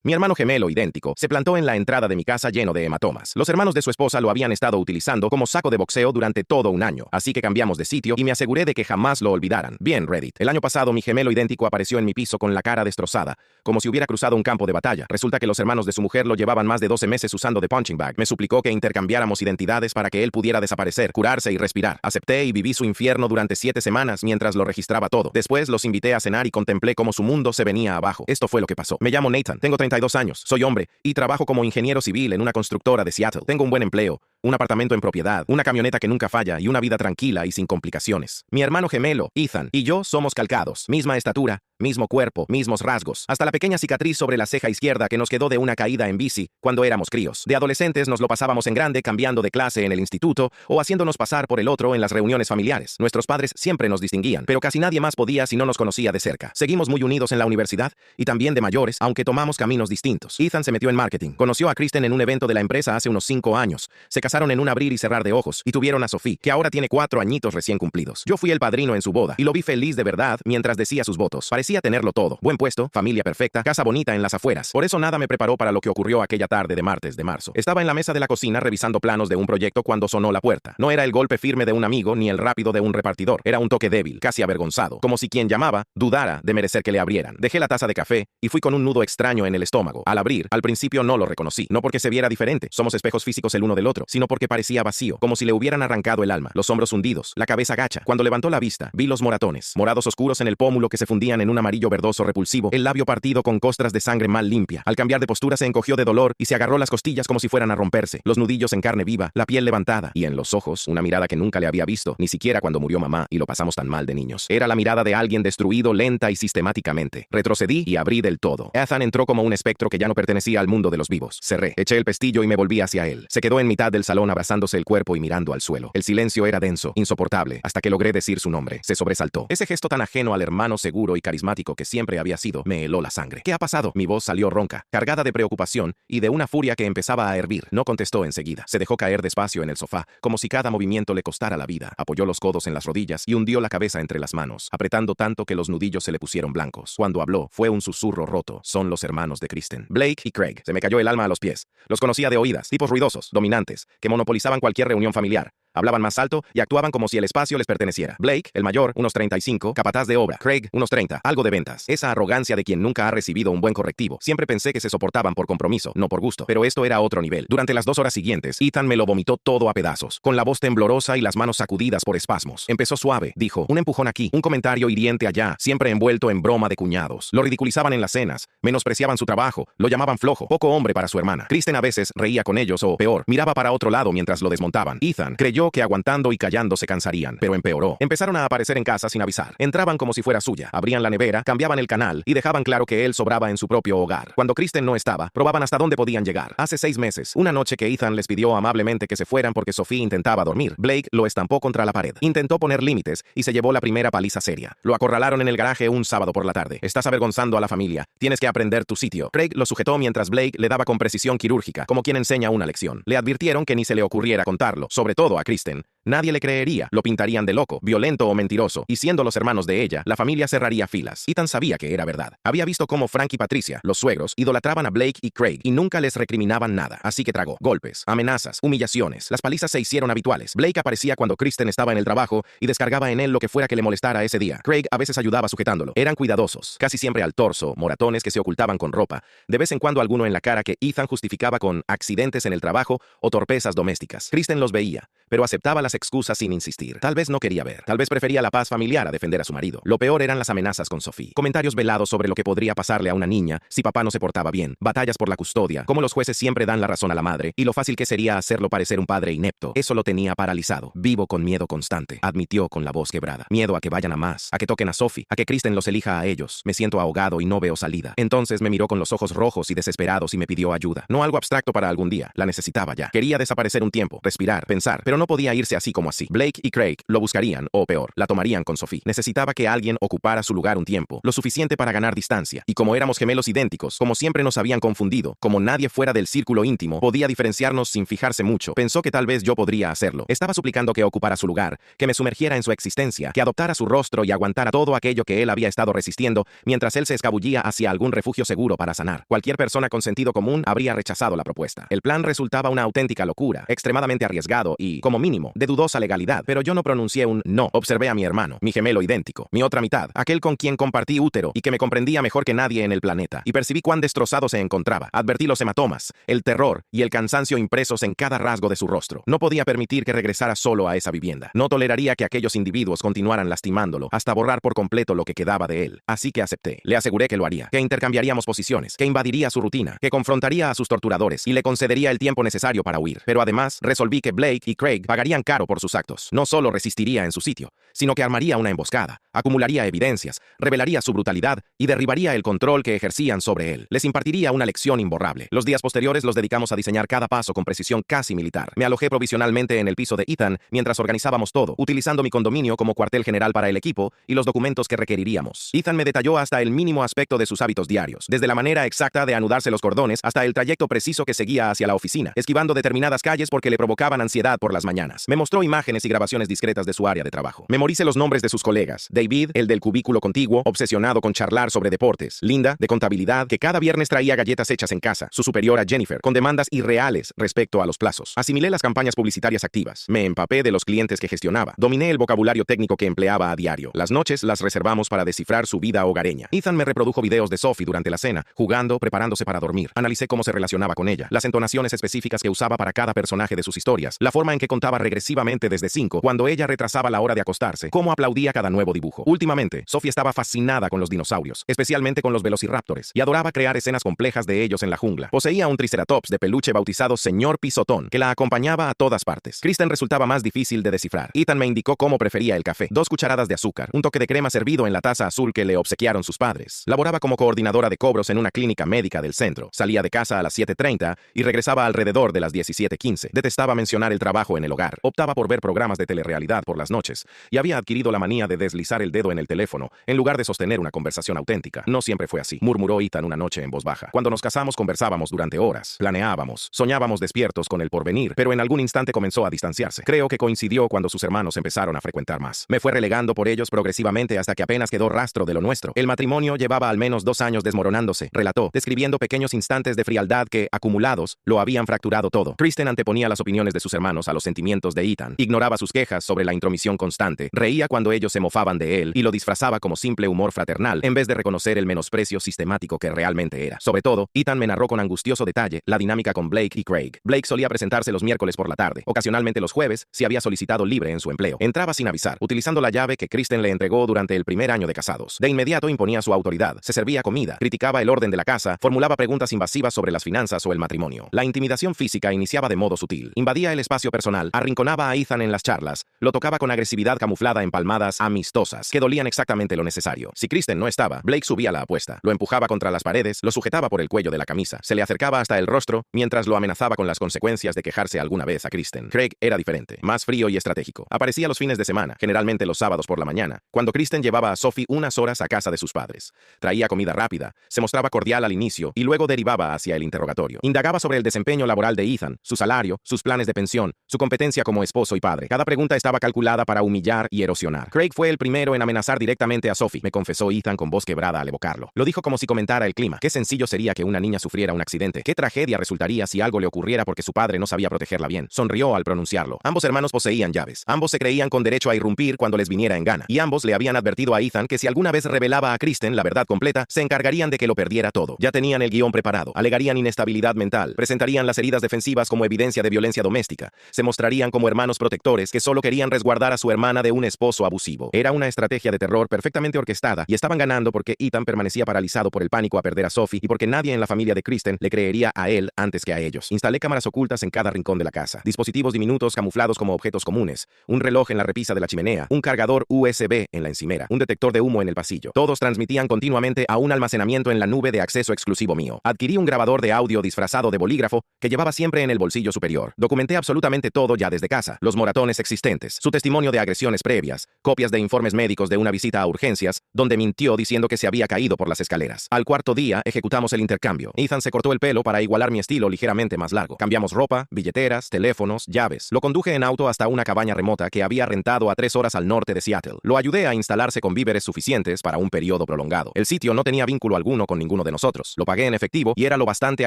Mi hermano gemelo idéntico se plantó en la entrada de mi casa lleno de hematomas. Los hermanos de su esposa lo habían estado utilizando como saco de boxeo durante todo un año, así que cambiamos de sitio y me aseguré de que jamás lo olvidaran. Bien, Reddit. El año pasado mi gemelo idéntico apareció en mi piso con la cara destrozada, como si hubiera cruzado un campo de batalla. Resulta que los hermanos de su mujer lo llevaban más de 12 meses usando de punching bag. Me suplicó que intercambiáramos identidades para que él pudiera desaparecer, curarse y respirar. Acepté y viví su infierno durante 7 semanas mientras lo registraba todo. Después los invité a cenar y contemplé cómo su mundo se venía abajo. Esto fue lo que pasó. Me llamo Nathan, tengo 32 años, soy hombre y trabajo como ingeniero civil en una constructora de Seattle. Tengo un buen empleo, un apartamento en propiedad, una camioneta que nunca falla y una vida tranquila y sin complicaciones. Mi hermano gemelo, Ethan, y yo somos calcados. Misma estatura, mismo cuerpo, mismos rasgos. Hasta la pequeña cicatriz sobre la ceja izquierda que nos quedó de una caída en bici cuando éramos críos. De adolescentes nos lo pasábamos en grande cambiando de clase en el instituto o haciéndonos pasar por el otro en las reuniones familiares. Nuestros padres siempre nos distinguían, pero casi nadie más podía si no nos conocía de cerca. Seguimos muy unidos en la universidad y también de mayores, aunque tomamos caminos distintos. Ethan se metió en marketing. Conoció a Kristen en un evento de la empresa hace unos 5 años. Se casaron en un abrir y cerrar de ojos y tuvieron a Sophie, que ahora tiene 4 añitos recién cumplidos. Yo fui el padrino en su boda y lo vi feliz de verdad mientras decía sus votos. Parecía tenerlo todo. Buen puesto, familia perfecta, casa bonita en las afueras. Por eso nada me preparó para lo que ocurrió aquella tarde de martes de marzo. Estaba en la mesa de la cocina revisando planos de un proyecto cuando sonó la puerta. No era el golpe firme de un amigo ni el rápido de un repartidor. Era un toque débil, casi avergonzado, como si quien llamaba dudara de merecer que le abrieran. Dejé la taza de café y fui con un nudo extraño en el estómago. Al abrir, al principio no lo reconocí. No porque se viera diferente, somos espejos físicos el uno del otro, sino porque parecía vacío, como si le hubieran arrancado el alma, los hombros hundidos, la cabeza gacha. Cuando levantó la vista, vi los moratones, morados oscuros en el pómulo que se fundían en un amarillo verdoso repulsivo, el labio partido con costras de sangre mal limpia. Al cambiar de postura se encogió de dolor y se agarró las costillas como si fueran a romperse, los nudillos en carne viva, la piel levantada, y en los ojos, una mirada que nunca le había visto, ni siquiera cuando murió mamá y lo pasamos tan mal de niños. Era la mirada de alguien destruido lenta y sistemáticamente. Retrocedí y abrí del todo. Ethan entró como un espectro que ya no pertenecía al mundo de los vivos. Cerré, eché el pestillo y me volví hacia él. Se quedó en mitad del salón abrazándose el cuerpo y mirando al suelo. El silencio era denso, insoportable, hasta que logré decir su nombre. Se sobresaltó. Ese gesto tan ajeno al hermano seguro y carismático que siempre había sido, me heló la sangre. ¿Qué ha pasado? Mi voz salió ronca, cargada de preocupación y de una furia que empezaba a hervir. No contestó enseguida. Se dejó caer despacio en el sofá, como si cada movimiento le costara la vida. Apoyó los codos en las rodillas y hundió la cabeza entre las manos, apretando tanto que los nudillos se le pusieron blancos. Cuando habló, fue un susurro roto. Son los hermanos de Kristen, Blake y Craig. Se me cayó el alma a los pies. Los conocía de oídas, tipos ruidosos, dominantes, que monopolizaban cualquier reunión familiar. Hablaban más alto y actuaban como si el espacio les perteneciera. Blake, el mayor, unos 35, capataz de obra. Craig, unos 30, algo de ventas. Esa arrogancia de quien nunca ha recibido un buen correctivo. Siempre pensé que se soportaban por compromiso, no por gusto. Pero esto era otro nivel. Durante las 2 horas siguientes, Ethan me lo vomitó todo a pedazos, con la voz temblorosa y las manos sacudidas por espasmos. Empezó suave, dijo, un empujón aquí, un comentario hiriente allá, siempre envuelto en broma de cuñados. Lo ridiculizaban en las cenas, menospreciaban su trabajo, lo llamaban flojo, poco hombre para su hermana. Kristen a veces reía con ellos o, peor, miraba para otro lado mientras lo desmontaban. Ethan creyó que aguantando y callando se cansarían, pero empeoró. Empezaron a aparecer en casa sin avisar. Entraban como si fuera suya, abrían la nevera, cambiaban el canal y dejaban claro que él sobraba en su propio hogar. Cuando Kristen no estaba, probaban hasta dónde podían llegar. Hace 6 meses, una noche que Ethan les pidió amablemente que se fueran porque Sophie intentaba dormir, Blake lo estampó contra la pared. Intentó poner límites y se llevó la primera paliza seria. Lo acorralaron en el garaje un sábado por la tarde. Estás avergonzando a la familia. Tienes que aprender tu sitio. Craig lo sujetó mientras Blake le daba con precisión quirúrgica, como quien enseña una lección. Le advirtieron que ni se le ocurriera contarlo, sobre todo a Kristen. Nadie le creería, lo pintarían de loco, violento o mentiroso, y siendo los hermanos de ella, la familia cerraría filas. Ethan sabía que era verdad. Había visto cómo Frank y Patricia, los suegros, idolatraban a Blake y Craig y nunca les recriminaban nada, así que tragó. Golpes, amenazas, humillaciones. Las palizas se hicieron habituales. Blake aparecía cuando Kristen estaba en el trabajo y descargaba en él lo que fuera que le molestara ese día. Craig a veces ayudaba sujetándolo. Eran cuidadosos, casi siempre al torso, moratones que se ocultaban con ropa, de vez en cuando alguno en la cara que Ethan justificaba con accidentes en el trabajo o torpezas domésticas. Kristen los veía, pero aceptaba las excusas sin insistir. Tal vez no quería ver. Tal vez prefería la paz familiar a defender a su marido. Lo peor eran las amenazas con Sophie. Comentarios velados sobre lo que podría pasarle a una niña si papá no se portaba bien. Batallas por la custodia. Cómo los jueces siempre dan la razón a la madre. Y lo fácil que sería hacerlo parecer un padre inepto. Eso lo tenía paralizado. Vivo con miedo constante. Admitió con la voz quebrada. Miedo a que vayan a más. A que toquen a Sophie. A que Kristen los elija a ellos. Me siento ahogado y no veo salida. Entonces me miró con los ojos rojos y desesperados y me pidió ayuda. No algo abstracto para algún día. La necesitaba ya. Quería desaparecer un tiempo. Respirar. Pensar. Pero no podía irse así como así. Blake y Craig lo buscarían, o peor, la tomarían con Sophie. Necesitaba que alguien ocupara su lugar un tiempo, lo suficiente para ganar distancia. Y como éramos gemelos idénticos, como siempre nos habían confundido, como nadie fuera del círculo íntimo podía diferenciarnos sin fijarse mucho, pensó que tal vez yo podría hacerlo. Estaba suplicando que ocupara su lugar, que me sumergiera en su existencia, que adoptara su rostro y aguantara todo aquello que él había estado resistiendo, mientras él se escabullía hacia algún refugio seguro para sanar. Cualquier persona con sentido común habría rechazado la propuesta. El plan resultaba una auténtica locura, extremadamente arriesgado y, como mínimo, de dudosa legalidad, pero yo no pronuncié un no. Observé a mi hermano, mi gemelo idéntico, mi otra mitad, aquel con quien compartí útero y que me comprendía mejor que nadie en el planeta, y percibí cuán destrozado se encontraba. Advertí los hematomas, el terror y el cansancio impresos en cada rasgo de su rostro. No podía permitir que regresara solo a esa vivienda. No toleraría que aquellos individuos continuaran lastimándolo hasta borrar por completo lo que quedaba de él. Así que acepté. Le aseguré que lo haría, que intercambiaríamos posiciones, que invadiría su rutina, que confrontaría a sus torturadores y le concedería el tiempo necesario para huir. Pero además, resolví que Blake y Craig pagarían caro por sus actos. No solo resistiría en su sitio, sino que armaría una emboscada, acumularía evidencias, revelaría su brutalidad y derribaría el control que ejercían sobre él. Les impartiría una lección imborrable. Los días posteriores los dedicamos a diseñar cada paso con precisión casi militar. Me alojé provisionalmente en el piso de Ethan mientras organizábamos todo, utilizando mi condominio como cuartel general para el equipo y los documentos que requeriríamos. Ethan me detalló hasta el mínimo aspecto de sus hábitos diarios, desde la manera exacta de anudarse los cordones hasta el trayecto preciso que seguía hacia la oficina, esquivando determinadas calles porque le provocaban ansiedad por las mañanas. Me mostró imágenes y grabaciones discretas de su área de trabajo. Memoricé los nombres de sus colegas. David, el del cubículo contiguo, obsesionado con charlar sobre deportes. Linda, de contabilidad, que cada viernes traía galletas hechas en casa. Su superiora Jennifer, con demandas irreales respecto a los plazos. Asimilé las campañas publicitarias activas. Me empapé de los clientes que gestionaba. Dominé el vocabulario técnico que empleaba a diario. Las noches las reservamos para descifrar su vida hogareña. Ethan me reprodujo videos de Sophie durante la cena, jugando, preparándose para dormir. Analicé cómo se relacionaba con ella, las entonaciones específicas que usaba para cada personaje de sus historias, la forma en que contaba regresivamente desde 5 cuando ella retrasaba la hora de acostarse, cómo aplaudía cada nuevo dibujo. Últimamente, Sophie estaba fascinada con los dinosaurios, especialmente con los velociraptores, y adoraba crear escenas complejas de ellos en la jungla. Poseía un triceratops de peluche bautizado Señor Pisotón, que la acompañaba a todas partes. Kristen resultaba más difícil de descifrar. Ethan me indicó cómo prefería el café: 2 cucharadas de azúcar, un toque de crema servido en la taza azul que le obsequiaron sus padres. Laboraba como coordinadora de cobros en una clínica médica del centro. Salía de casa a las 7:30 y regresaba alrededor de las 17:15. Detestaba mencionar el trabajo en el hogar. Optaba por ver programas de telerrealidad por las noches y había adquirido la manía de deslizar el dedo en el teléfono en lugar de sostener una conversación auténtica. No siempre fue así, murmuró Ethan una noche en voz baja. Cuando nos casamos conversábamos durante horas, planeábamos, soñábamos despiertos con el porvenir, pero en algún instante comenzó a distanciarse. Creo que coincidió cuando sus hermanos empezaron a frecuentar más. Me fue relegando por ellos progresivamente hasta que apenas quedó rastro de lo nuestro. El matrimonio llevaba al menos 2 años desmoronándose, relató, describiendo pequeños instantes de frialdad que, acumulados, lo habían fracturado todo. Kristen anteponía las opiniones de sus hermanos a los sentimientos de Ethan, ignoraba sus quejas sobre la intromisión constante, reía cuando ellos se mofaban de él y lo disfrazaba como simple humor fraternal, en vez de reconocer el menosprecio sistemático que realmente era. Sobre todo, Ethan me narró con angustioso detalle la dinámica con Blake y Craig. Blake solía presentarse los miércoles por la tarde, ocasionalmente los jueves, si había solicitado libre en su empleo. Entraba sin avisar, utilizando la llave que Kristen le entregó durante el primer año de casados. De inmediato imponía su autoridad, se servía comida, criticaba el orden de la casa, formulaba preguntas invasivas sobre las finanzas o el matrimonio. La intimidación física iniciaba de modo sutil. Invadía el espacio personal, arrinconaba a Ethan en las charlas, lo tocaba con agresividad camuflada en palmadas amistosas, que dolían exactamente lo necesario. Si Kristen no estaba, Blake subía la apuesta, lo empujaba contra las paredes, lo sujetaba por el cuello de la camisa, se le acercaba hasta el rostro, mientras lo amenazaba con las consecuencias de quejarse alguna vez a Kristen. Craig era diferente, más frío y estratégico. Aparecía los fines de semana, generalmente los sábados por la mañana, cuando Kristen llevaba a Sophie unas horas a casa de sus padres. Traía comida rápida, se mostraba cordial al inicio y luego derivaba hacia el interrogatorio. Indagaba sobre el desempeño laboral de Ethan, su salario, sus planes de pensión, su competencia como esposo y padre. Cada pregunta estaba calculada para humillar y erosionar. Craig fue el primero en amenazar directamente a Sophie, me confesó Ethan con voz quebrada al evocarlo. Lo dijo como si comentara el clima. Qué sencillo sería que una niña sufriera un accidente. Qué tragedia resultaría si algo le ocurriera porque su padre no sabía protegerla bien. Sonrió al pronunciarlo. Ambos hermanos poseían llaves. Ambos se creían con derecho a irrumpir cuando les viniera en gana. Y ambos le habían advertido a Ethan que si alguna vez revelaba a Kristen la verdad completa, se encargarían de que lo perdiera todo. Ya tenían el guión preparado. Alegarían inestabilidad mental. Presentarían las heridas defensivas como evidencia de violencia doméstica. Se mostrarían como hermanos protectores que solo querían resguardar a su hermana de un esposo abusivo. Era una estrategia de terror perfectamente orquestada y estaban ganando porque Ethan permanecía paralizado por el pánico a perder a Sophie y porque nadie en la familia de Kristen le creería a él antes que a ellos. Instalé cámaras ocultas en cada rincón de la casa, dispositivos diminutos camuflados como objetos comunes, un reloj en la repisa de la chimenea, un cargador USB en la encimera, un detector de humo en el pasillo. Todos transmitían continuamente a un almacenamiento en la nube de acceso exclusivo mío. Adquirí un grabador de audio disfrazado de bolígrafo que llevaba siempre en el bolsillo superior. Documenté absolutamente todo ya desde casa. casa, los moratones existentes, su testimonio de agresiones previas, copias de informes médicos de una visita a urgencias, donde mintió diciendo que se había caído por las escaleras. Al cuarto día, ejecutamos el intercambio. Ethan se cortó el pelo para igualar mi estilo ligeramente más largo. Cambiamos ropa, billeteras, teléfonos, llaves. Lo conduje en auto hasta una cabaña remota que había rentado a 3 horas al norte de Seattle. Lo ayudé a instalarse con víveres suficientes para un periodo prolongado. El sitio no tenía vínculo alguno con ninguno de nosotros. Lo pagué en efectivo y era lo bastante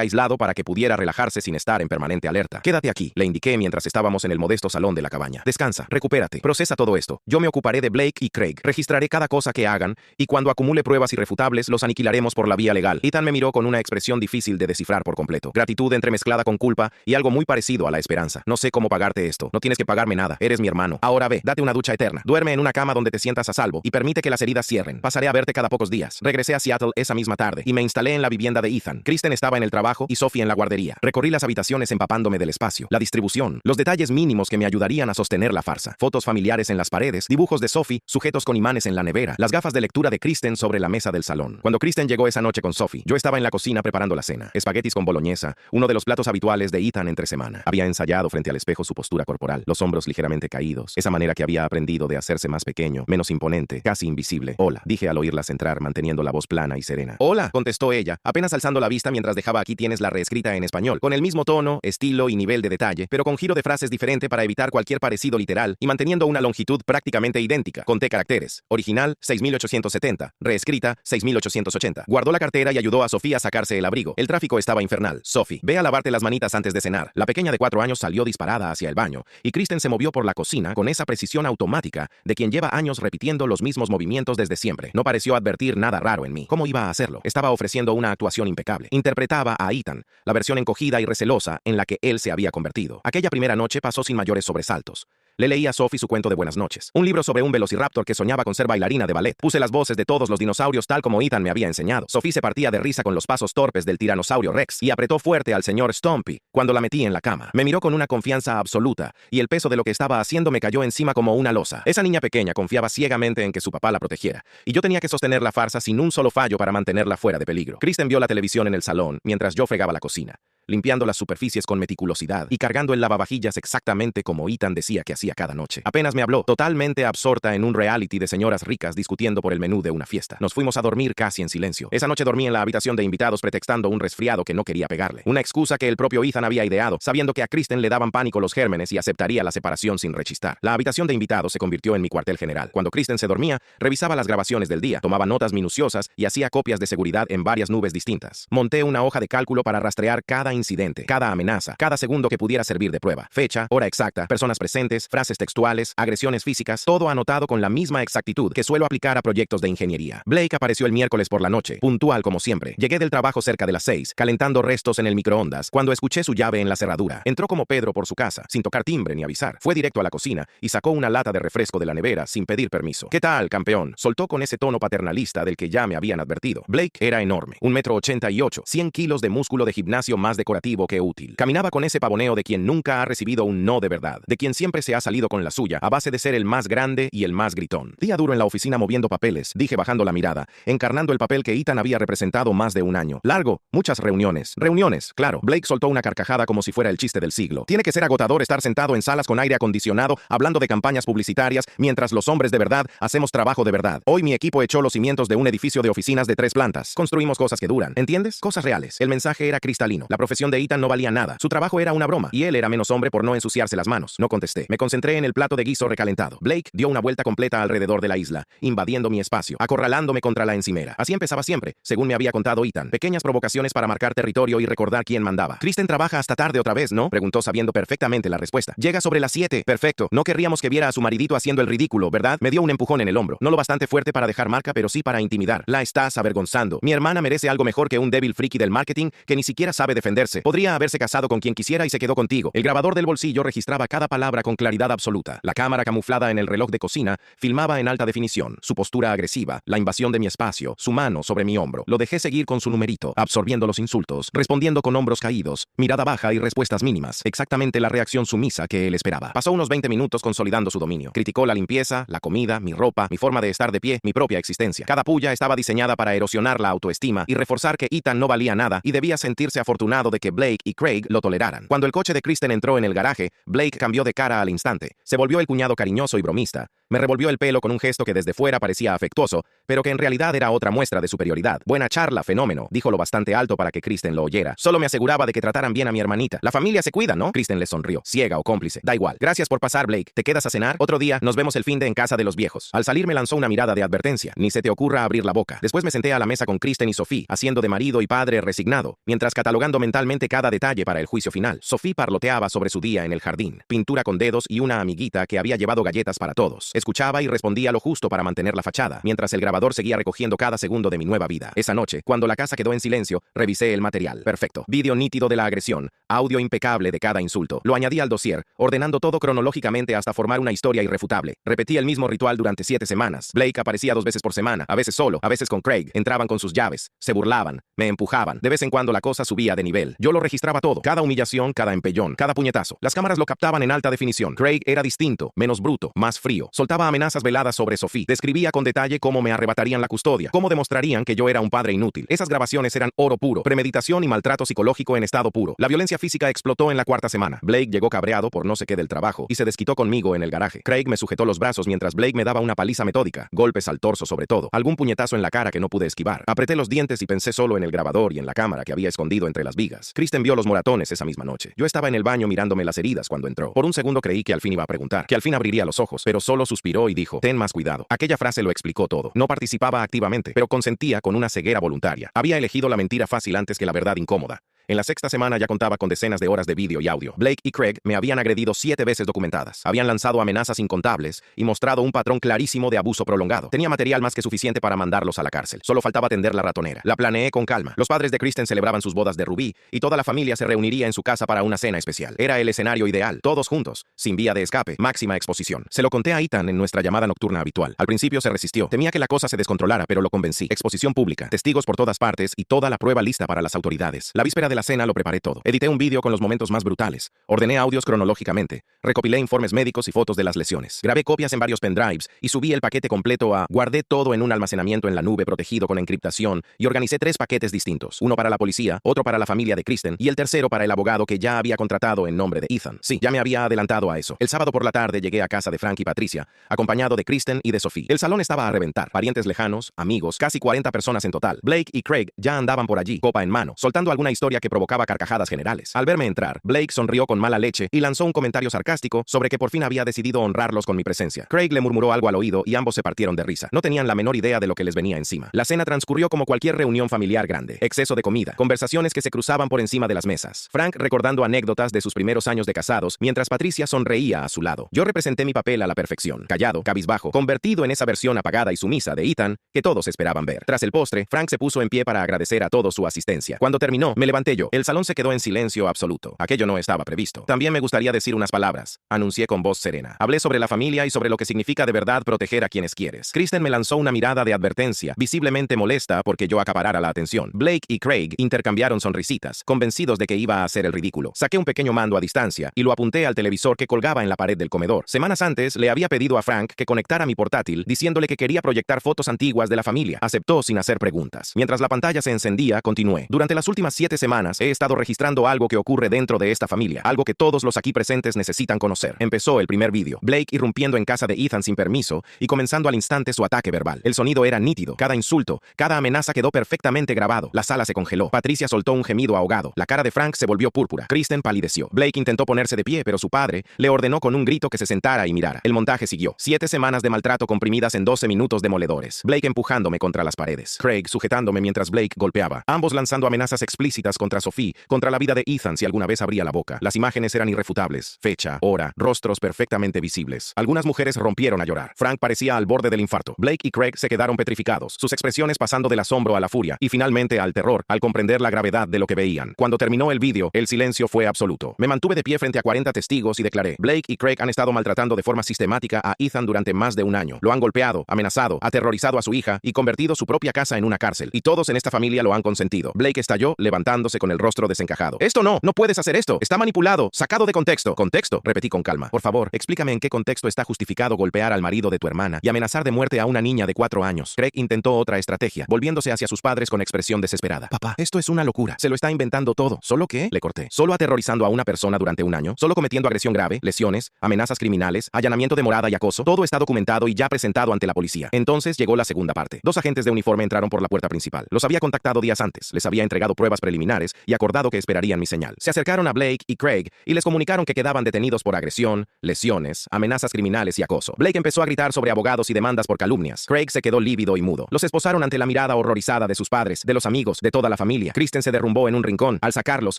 aislado para que pudiera relajarse sin estar en permanente alerta. Quédate aquí, le indiqué mientras estábamos en el modesto salón de la cabaña. Descansa, recupérate, procesa todo esto. Yo me ocuparé de Blake y Craig. Registraré cada cosa que hagan y cuando acumule pruebas irrefutables los aniquilaremos por la vía legal. Ethan me miró con una expresión difícil de descifrar por completo. Gratitud entremezclada con culpa y algo muy parecido a la esperanza. No sé cómo pagarte esto. No tienes que pagarme nada. Eres mi hermano. Ahora ve, date una ducha eterna. Duerme en una cama donde te sientas a salvo y permite que las heridas cierren. Pasaré a verte cada pocos días. Regresé a Seattle esa misma tarde y me instalé en la vivienda de Ethan. Kristen estaba en el trabajo y Sophie en la guardería. Recorrí las habitaciones empapándome del espacio, la distribución, los detalles mínimos que me ayudarían a sostener la farsa. Fotos familiares en las paredes, dibujos de Sophie, sujetos con imanes en la nevera, las gafas de lectura de Kristen sobre la mesa del salón. Cuando Kristen llegó esa noche con Sophie, yo estaba en la cocina preparando la cena. Espaguetis con boloñesa, uno de los platos habituales de Ethan entre semana. Había ensayado frente al espejo su postura corporal, los hombros ligeramente caídos, esa manera que había aprendido de hacerse más pequeño, menos imponente, casi invisible. Hola, dije al oírlas entrar, manteniendo la voz plana y serena. Hola, contestó ella, apenas alzando la vista mientras dejaba aquí tienes la reescrita en español, con el mismo tono, estilo y nivel de detalle, pero con giro de frases diferente para evitar cualquier parecido literal y manteniendo una longitud prácticamente idéntica. Conté caracteres. Original, 6870. Reescrita, 6880. Guardó la cartera y ayudó a Sofía a sacarse el abrigo. El tráfico estaba infernal. Sophie, ve a lavarte las manitas antes de cenar. La pequeña de 4 años salió disparada hacia el baño y Kristen se movió por la cocina con esa precisión automática de quien lleva años repitiendo los mismos movimientos desde siempre. No pareció advertir nada raro en mí. ¿Cómo iba a hacerlo? Estaba ofreciendo una actuación impecable. Interpretaba a Ethan, la versión encogida y recelosa en la que él se había convertido. Aquella primera noche pasó sin mayores sobresaltos. Le leí a Sophie su cuento de buenas noches. Un libro sobre un velociraptor que soñaba con ser bailarina de ballet. Puse las voces de todos los dinosaurios tal como Ethan me había enseñado. Sophie se partía de risa con los pasos torpes del tiranosaurio Rex y apretó fuerte al señor Stompy cuando la metí en la cama. Me miró con una confianza absoluta y el peso de lo que estaba haciendo me cayó encima como una losa. Esa niña pequeña confiaba ciegamente en que su papá la protegiera y yo tenía que sostener la farsa sin un solo fallo para mantenerla fuera de peligro. Kristen vio la televisión en el salón mientras yo fregaba la cocina, limpiando las superficies con meticulosidad y cargando el lavavajillas exactamente como Ethan decía que hacía cada noche. Apenas me habló, totalmente absorta en un reality de señoras ricas discutiendo por el menú de una fiesta. Nos fuimos a dormir casi en silencio. Esa noche dormí en la habitación de invitados pretextando un resfriado que no quería pegarle. Una excusa que el propio Ethan había ideado, sabiendo que a Kristen le daban pánico los gérmenes y aceptaría la separación sin rechistar. La habitación de invitados se convirtió en mi cuartel general. Cuando Kristen se dormía, revisaba las grabaciones del día, tomaba notas minuciosas y hacía copias de seguridad en varias nubes distintas. Monté una hoja de cálculo para rastrear cada incidente, cada amenaza, cada segundo que pudiera servir de prueba. Fecha, hora exacta, personas presentes, frases textuales, agresiones físicas, todo anotado con la misma exactitud que suelo aplicar a proyectos de ingeniería. Blake apareció el miércoles por la noche, puntual como siempre. Llegué del trabajo cerca de las 6, calentando restos en el microondas, cuando escuché su llave en la cerradura. Entró como Pedro por su casa, sin tocar timbre ni avisar. Fue directo a la cocina y sacó una lata de refresco de la nevera sin pedir permiso. ¿Qué tal, campeón? Soltó con ese tono paternalista del que ya me habían advertido. Blake era enorme, 1,88 m, 100 kilos de músculo de gimnasio más decorativo que útil. Caminaba con ese pavoneo de quien nunca ha recibido un no de verdad, de quien siempre se ha salido con la suya a base de ser el más grande y el más gritón. Día duro en la oficina moviendo papeles, dije bajando la mirada, encarnando el papel que Ethan había representado más de un año. Largo, muchas reuniones. Reuniones, claro. Blake soltó una carcajada como si fuera el chiste del siglo. Tiene que ser agotador estar sentado en salas con aire acondicionado, hablando de campañas publicitarias, mientras los hombres de verdad hacemos trabajo de verdad. Hoy mi equipo echó los cimientos de un edificio de oficinas de 3 plantas. Construimos cosas que duran. ¿Entiendes? Cosas reales. El mensaje era cristalino. La profesión de Ethan no valía nada. Su trabajo era una broma, y él era menos hombre por no ensuciarse las manos. No contesté. Me concentré en el plato de guiso recalentado. Blake dio una vuelta completa alrededor de la isla, invadiendo mi espacio, acorralándome contra la encimera. Así empezaba siempre, según me había contado Ethan. Pequeñas provocaciones para marcar territorio y recordar quién mandaba. Kristen trabaja hasta tarde otra vez, ¿no? Preguntó sabiendo perfectamente la respuesta. Llega sobre las 7. Perfecto. No querríamos que viera a su maridito haciendo el ridículo, ¿verdad? Me dio un empujón en el hombro. No lo bastante fuerte para dejar marca, pero sí para intimidar. La estás avergonzando. Mi hermana merece algo mejor que un débil friki del marketing que ni siquiera sabe defenderse. Podría haberse casado con quien quisiera y se quedó contigo. El grabador del bolsillo registraba cada palabra con claridad absoluta. La cámara camuflada en el reloj de cocina filmaba en alta definición. Su postura agresiva, la invasión de mi espacio, su mano sobre mi hombro. Lo dejé seguir con su numerito, absorbiendo los insultos, respondiendo con hombros caídos, mirada baja y respuestas mínimas. Exactamente la reacción sumisa que él esperaba. Pasó unos 20 minutos consolidando su dominio. Criticó la limpieza, la comida, mi ropa, mi forma de estar de pie, mi propia existencia. Cada puya estaba diseñada para erosionar la autoestima y reforzar que Ethan no valía nada y debía sentirse afortunado de que Blake y Craig lo toleraran. Cuando el coche de Kristen entró en el garaje, Blake cambió de cara al instante. Se volvió el cuñado cariñoso y bromista. Me revolvió el pelo con un gesto que desde fuera parecía afectuoso, pero que en realidad era otra muestra de superioridad. Buena charla, fenómeno, dijo lo bastante alto para que Kristen lo oyera. Solo me aseguraba de que trataran bien a mi hermanita. La familia se cuida, ¿no? Kristen le sonrió. Ciega o cómplice. Da igual. Gracias por pasar, Blake. ¿Te quedas a cenar? Otro día, nos vemos el finde en casa de los viejos. Al salir me lanzó una mirada de advertencia. Ni se te ocurra abrir la boca. Después me senté a la mesa con Kristen y Sophie, haciendo de marido y padre resignado, mientras catalogando mentalmente cada detalle para el juicio final. Sophie parloteaba sobre su día en el jardín. Pintura con dedos y una amiguita que había llevado galletas para todos. Escuchaba y respondía lo justo para mantener la fachada, mientras el grabador seguía recogiendo cada segundo de mi nueva vida. Esa noche, cuando la casa quedó en silencio, revisé el material. Perfecto. Vídeo nítido de la agresión. Audio impecable de cada insulto. Lo añadí al dossier, ordenando todo cronológicamente hasta formar una historia irrefutable. Repetí el mismo ritual durante 7 semanas. Blake aparecía 2 veces por semana, a veces solo, a veces con Craig. Entraban con sus llaves, se burlaban, me empujaban. De vez en cuando la cosa subía de nivel. Yo lo registraba todo. Cada humillación, cada empellón, cada puñetazo. Las cámaras lo captaban en alta definición. Craig era distinto, menos bruto, más frío. Soltaba amenazas veladas sobre Sophie. Describía con detalle cómo me arrebatarían la custodia, cómo demostrarían que yo era un padre inútil. Esas grabaciones eran oro puro, premeditación y maltrato psicológico en estado puro. La violencia física explotó en la 4ª semana. Blake llegó cabreado por no sé qué del trabajo y se desquitó conmigo en el garaje. Craig me sujetó los brazos mientras Blake me daba una paliza metódica, golpes al torso sobre todo, algún puñetazo en la cara que no pude esquivar. Apreté los dientes y pensé solo en el grabador y en la cámara que había escondido entre las vigas. Kristen vio los moratones esa misma noche. Yo estaba en el baño mirándome las heridas cuando entró. Por un segundo creí que al fin iba a preguntar, que al fin abriría los ojos, pero solo suspiró y dijo: ten más cuidado. Aquella frase lo explicó todo. No participaba activamente, pero consentía con una ceguera voluntaria. Había elegido la mentira fácil antes que la verdad incómoda. En la 6ª semana ya contaba con decenas de horas de vídeo y audio. Blake y Craig me habían agredido 7 veces documentadas. Habían lanzado amenazas incontables y mostrado un patrón clarísimo de abuso prolongado. Tenía material más que suficiente para mandarlos a la cárcel. Solo faltaba tender la ratonera. La planeé con calma. Los padres de Kristen celebraban sus bodas de rubí y toda la familia se reuniría en su casa para una cena especial. Era el escenario ideal. Todos juntos, sin vía de escape, máxima exposición. Se lo conté a Ethan en nuestra llamada nocturna habitual. Al principio se resistió. Temía que la cosa se descontrolara, pero lo convencí. Exposición pública, testigos por todas partes y toda la prueba lista para las autoridades. La víspera de la cena lo preparé todo. Edité un vídeo con los momentos más brutales. Ordené audios cronológicamente. Recopilé informes médicos y fotos de las lesiones. Grabé copias en varios pendrives y subí el paquete completo a... Guardé todo en un almacenamiento en la nube protegido con encriptación y organicé 3 paquetes distintos. Uno para la policía, otro para la familia de Kristen y el tercero para el abogado que ya había contratado en nombre de Ethan. Sí, ya me había adelantado a eso. El sábado por la tarde llegué a casa de Frank y Patricia, acompañado de Kristen y de Sophie. El salón estaba a reventar. Parientes lejanos, amigos, casi 40 personas en total. Blake y Craig ya andaban por allí, copa en mano, soltando alguna historia que provocaba carcajadas generales. Al verme entrar, Blake sonrió con mala leche y lanzó un comentario sarcástico sobre que por fin había decidido honrarlos con mi presencia. Craig le murmuró algo al oído y ambos se partieron de risa. No tenían la menor idea de lo que les venía encima. La cena transcurrió como cualquier reunión familiar grande. Exceso de comida, conversaciones que se cruzaban por encima de las mesas. Frank recordando anécdotas de sus primeros años de casados, mientras Patricia sonreía a su lado. Yo representé mi papel a la perfección, callado, cabizbajo, convertido en esa versión apagada y sumisa de Ethan que todos esperaban ver. Tras el postre, Frank se puso en pie para agradecer a todos su asistencia. Cuando terminó, me levanté yo. El salón se quedó en silencio absoluto. Aquello no estaba previsto. También me gustaría decir unas palabras, anuncié con voz serena. Hablé sobre la familia y sobre lo que significa de verdad proteger a quienes quieres. Kristen me lanzó una mirada de advertencia, visiblemente molesta porque yo acaparara la atención. Blake y Craig intercambiaron sonrisitas, convencidos de que iba a hacer el ridículo. Saqué un pequeño mando a distancia y lo apunté al televisor que colgaba en la pared del comedor. Semanas antes le había pedido a Frank que conectara mi portátil, diciéndole que quería proyectar fotos antiguas de la familia. Aceptó sin hacer preguntas. Mientras la pantalla se encendía, continué. Durante las últimas 7 semanas he estado registrando algo que ocurre dentro de esta familia, algo que todos los aquí presentes necesitan conocer. Empezó el primer vídeo. Blake irrumpiendo en casa de Ethan sin permiso y comenzando al instante su ataque verbal. El sonido era nítido. Cada insulto, cada amenaza quedó perfectamente grabado. La sala se congeló. Patricia soltó un gemido ahogado. La cara de Frank se volvió púrpura. Kristen palideció. Blake intentó ponerse de pie, pero su padre le ordenó con un grito que se sentara y mirara. El montaje siguió. 7 semanas de maltrato comprimidas en 12 minutos demoledores. Blake empujándome contra las paredes. Craig sujetándome mientras Blake golpeaba. Ambos lanzando amenazas explícitas contra Sophie, contra la vida de Ethan si alguna vez abría la boca. Las imágenes eran irrefutables. Fecha, hora, rostros perfectamente visibles. Algunas mujeres rompieron a llorar. Frank parecía al borde del infarto. Blake y Craig se quedaron petrificados, sus expresiones pasando del asombro a la furia y finalmente al terror al comprender la gravedad de lo que veían. Cuando terminó el vídeo, el silencio fue absoluto. Me mantuve de pie frente a 40 testigos y declaré: Blake y Craig han estado maltratando de forma sistemática a Ethan durante más de un año. Lo han golpeado, amenazado, aterrorizado a su hija y convertido su propia casa en una cárcel. Y todos en esta familia lo han consentido. Blake estalló, levantándose con el rostro desencajado. Esto no puedes hacer esto. Está manipulado, sacado de contexto. ¿Contexto? Repetí con calma. Por favor, explícame en qué contexto está justificado golpear al marido de tu hermana y amenazar de muerte a una niña de 4 años. Craig intentó otra estrategia, volviéndose hacia sus padres con expresión desesperada. Papá, esto es una locura. Se lo está inventando todo. ¿Solo qué? Le corté. ¿Solo aterrorizando a una persona durante un año? ¿Solo cometiendo agresión grave, lesiones, amenazas criminales, allanamiento de morada y acoso? Todo está documentado y ya presentado ante la policía. Entonces llegó la segunda parte. 2 agentes de uniforme entraron por la puerta principal. Los había contactado días antes, les había entregado pruebas preliminares y acordado que esperarían mi señal. Se acercaron a Blake y Craig y les comunicaron que quedaban detenidos por agresión, lesiones, amenazas criminales y acoso. Blake empezó a gritar sobre abogados y demandas por calumnias. Craig se quedó lívido y mudo. Los esposaron ante la mirada horrorizada de sus padres, de los amigos, de toda la familia. Kristen se derrumbó en un rincón. Al sacarlos,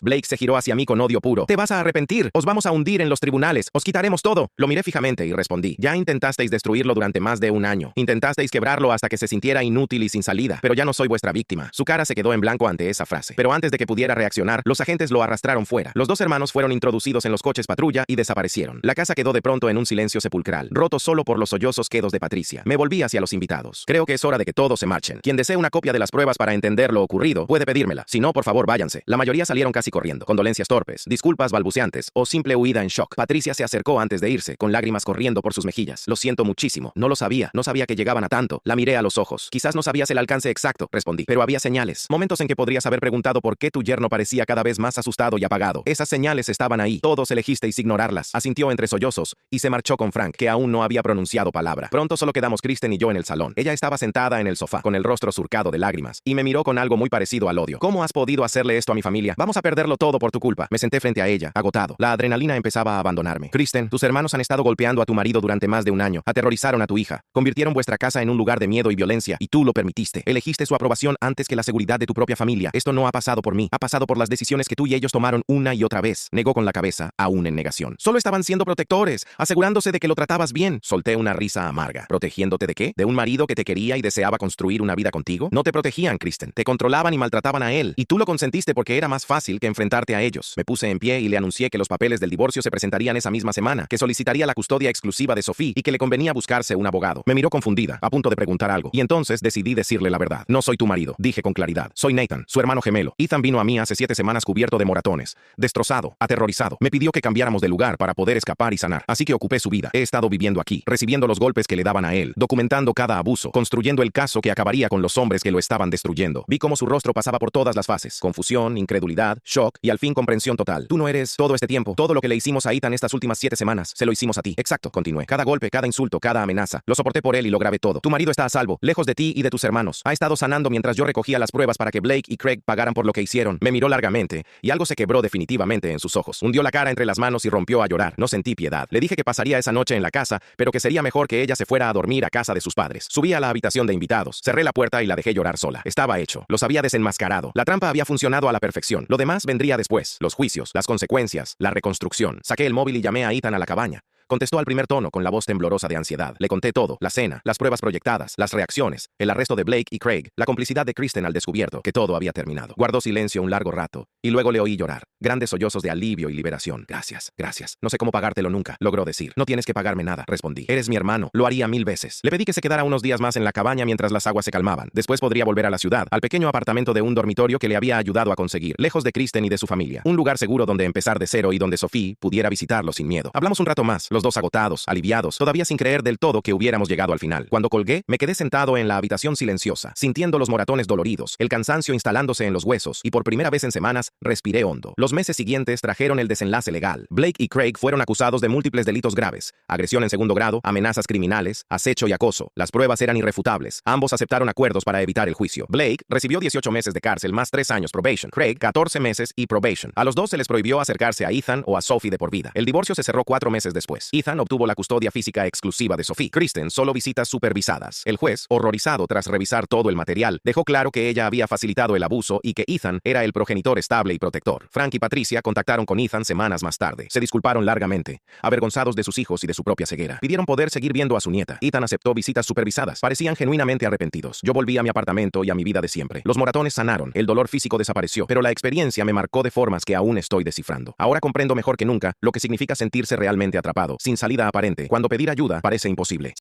Blake se giró hacia mí con odio puro. Te vas a arrepentir. Os vamos a hundir en los tribunales. Os quitaremos todo. Lo miré fijamente y respondí. Ya intentasteis destruirlo durante más de un año. Intentasteis quebrarlo hasta que se sintiera inútil y sin salida. Pero ya no soy vuestra víctima. Su cara se quedó en blanco ante esa frase. Pero antes de que pudiera reaccionar, los agentes lo arrastraron fuera. Los 2 hermanos fueron introducidos en los coches patrulla y desaparecieron. La casa quedó de pronto en un silencio sepulcral, roto solo por los sollozos quedos de Patricia. Me volví hacia los invitados. Creo que es hora de que todos se marchen. Quien desee una copia de las pruebas para entender lo ocurrido, puede pedírmela. Si no, por favor, váyanse. La mayoría salieron casi corriendo. Condolencias torpes, disculpas balbuceantes o simple huida en shock. Patricia se acercó antes de irse, con lágrimas corriendo por sus mejillas. Lo siento muchísimo. No lo sabía. No sabía que llegaban a tanto. La miré a los ojos. Quizás no sabías el alcance exacto, respondí. Pero había señales. Momentos en que podrías haber preguntado por qué tu yerno parecía cada vez más asustado y apagado. Esas señales estaban ahí. Todos elegisteis ignorarlas. Asintió entre sollozos y se marchó con Frank, que aún no había pronunciado palabra. Pronto solo quedamos Kristen y yo en el salón. Ella estaba sentada en el sofá, con el rostro surcado de lágrimas, y me miró con algo muy parecido al odio. ¿Cómo has podido hacerle esto a mi familia? Vamos a perderlo todo por tu culpa. Me senté frente a ella, agotado. La adrenalina empezaba a abandonarme. Kristen, tus hermanos han estado golpeando a tu marido durante más de un año. Aterrorizaron a tu hija. Convirtieron vuestra casa en un lugar de miedo y violencia, y tú lo permitiste. Elegiste su aprobación antes que la seguridad de tu propia familia. Esto no ha pasado por mí. Ha pasado por las decisiones que tú y ellos tomaron una y otra vez. Negó con la cabeza, aún en negación. Solo estaban siendo protectores, asegurándose de que lo tratabas bien. Solté una risa amarga. ¿Protegiéndote de qué? ¿De un marido que te quería y deseaba construir una vida contigo? No te protegían, Kristen. Te controlaban y maltrataban a él. Y tú lo consentiste porque era más fácil que enfrentarte a ellos. Me puse en pie y le anuncié que los papeles del divorcio se presentarían esa misma semana, que solicitaría la custodia exclusiva de Sophie y que le convenía buscarse un abogado. Me miró confundida, a punto de preguntar algo. Y entonces decidí decirle la verdad. No soy tu marido, dije con claridad. Soy Nathan, su hermano gemelo. Ethan vino a mí hace 7 semanas cubierto de moratones, destrozado, aterrorizado. Me pidió que cambiáramos de lugar para poder escapar y sanar. Así que ocupé su vida. He estado viviendo aquí, recibiendo los golpes que le daban a él, documentando cada abuso, construyendo el caso que acabaría con los hombres que lo estaban destruyendo. Vi cómo su rostro pasaba por todas las fases. Confusión, incredulidad, shock y al fin comprensión total. Tú no eres todo este tiempo. Todo lo que le hicimos a Ethan estas últimas 7 semanas, se lo hicimos a ti. Exacto, continué. Cada golpe, cada insulto, cada amenaza. Lo soporté por él y lo grabé todo. Tu marido está a salvo, lejos de ti y de tus hermanos. Ha estado sanando mientras yo recogía las pruebas para que Blake y Craig pagaran por lo que hicieron. Me miró largamente y algo se quebró definitivamente en sus ojos. Hundió la cara entre las manos y rompió a llorar. No sentí piedad. Le dije que pasaría esa noche en la casa, pero que sería mejor que ella se fuera a dormir a casa de sus padres. Subí a la habitación de invitados, cerré la puerta y la dejé llorar sola. Estaba hecho. Los había desenmascarado. La trampa había funcionado a la perfección. Lo demás vendría después. Los juicios, las consecuencias, la reconstrucción. Saqué el móvil y llamé a Ethan a la cabaña. Contestó al primer tono con la voz temblorosa de ansiedad. Le conté todo, la cena, las pruebas proyectadas, las reacciones, el arresto de Blake y Craig, la complicidad de Kristen al descubierto, que todo había terminado. Guardó silencio un largo rato, y luego le oí llorar. Grandes sollozos de alivio y liberación. Gracias, gracias. No sé cómo pagártelo nunca, logró decir. No tienes que pagarme nada, respondí. Eres mi hermano, lo haría 1000 veces. Le pedí que se quedara unos días más en la cabaña mientras las aguas se calmaban. Después podría volver a la ciudad, al pequeño apartamento de un dormitorio que le había ayudado a conseguir, lejos de Kristen y de su familia. Un lugar seguro donde empezar de cero y donde Sophie pudiera visitarlo sin miedo. Hablamos un rato más, los dos agotados, aliviados, todavía sin creer del todo que hubiéramos llegado al final. Cuando colgué, me quedé sentado en la habitación silenciosa, sintiendo los moratones doloridos, el cansancio instalándose en los huesos, y por primera vez en semanas, respiré hondo. Los meses siguientes trajeron el desenlace legal. Blake y Craig fueron acusados de múltiples delitos graves: agresión en segundo grado, amenazas criminales, acecho y acoso. Las pruebas eran irrefutables. Ambos aceptaron acuerdos para evitar el juicio. Blake recibió 18 meses de cárcel más 3 años probation. Craig, 14 meses y probation. A los dos se les prohibió acercarse a Ethan o a Sophie de por vida. El divorcio se cerró 4 meses después. Ethan obtuvo la custodia física exclusiva de Sophie. Kristen solo visitas supervisadas. El juez, horrorizado tras revisar todo el material, dejó claro que ella había facilitado el abuso y que Ethan era el progenitor estable y protector. Frank y Patricia contactaron con Ethan semanas más tarde. Se disculparon largamente, avergonzados de sus hijos y de su propia ceguera. Pidieron poder seguir viendo a su nieta. Ethan aceptó visitas supervisadas. Parecían genuinamente arrepentidos. Yo volví a mi apartamento y a mi vida de siempre. Los moratones sanaron. El dolor físico desapareció, pero la experiencia me marcó de formas que aún estoy descifrando. Ahora comprendo mejor que nunca lo que significa sentirse realmente atrapado, sin salida aparente, cuando pedir ayuda parece imposible.